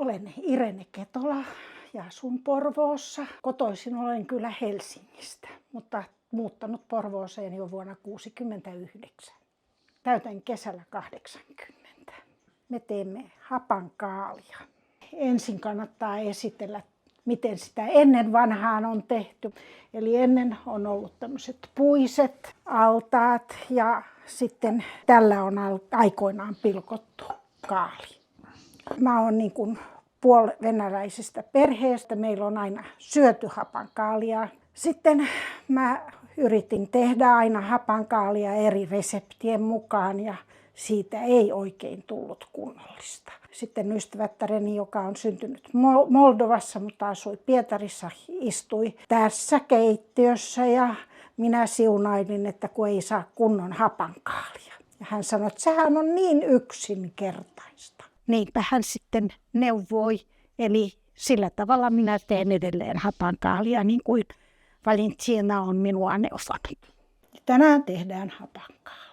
Olen Irene Ketola ja asun Porvoossa. Kotoisin olen kyllä Helsingistä, mutta muuttanut Porvooseen jo vuonna 1969. Täytän kesällä 80. Me teemme hapankaalia. Ensin kannattaa esitellä, miten sitä ennen vanhaan on tehty. Eli ennen on ollut tämmöiset puiset altaat ja sitten tällä on aikoinaan pilkottu kaali. Mä oon niin kuin puolivenäläisestä perheestä. Meillä on aina syöty hapankaalia. Sitten mä yritin tehdä aina hapankaalia eri reseptien mukaan ja siitä ei oikein tullut kunnollista. Sitten ystävättäreni, joka on syntynyt Moldovassa, mutta asui Pietarissa, istui tässä keittiössä ja minä siunailin, että kun ei saa kunnon hapankaalia. Ja hän sanoi, että sehän on niin yksinkertaista. Niinpä hän sitten neuvoi, eli sillä tavalla minä teen edelleen hapankaalia, niin kuin Valentina on minua neuvonut. Tänään tehdään hapankaalia.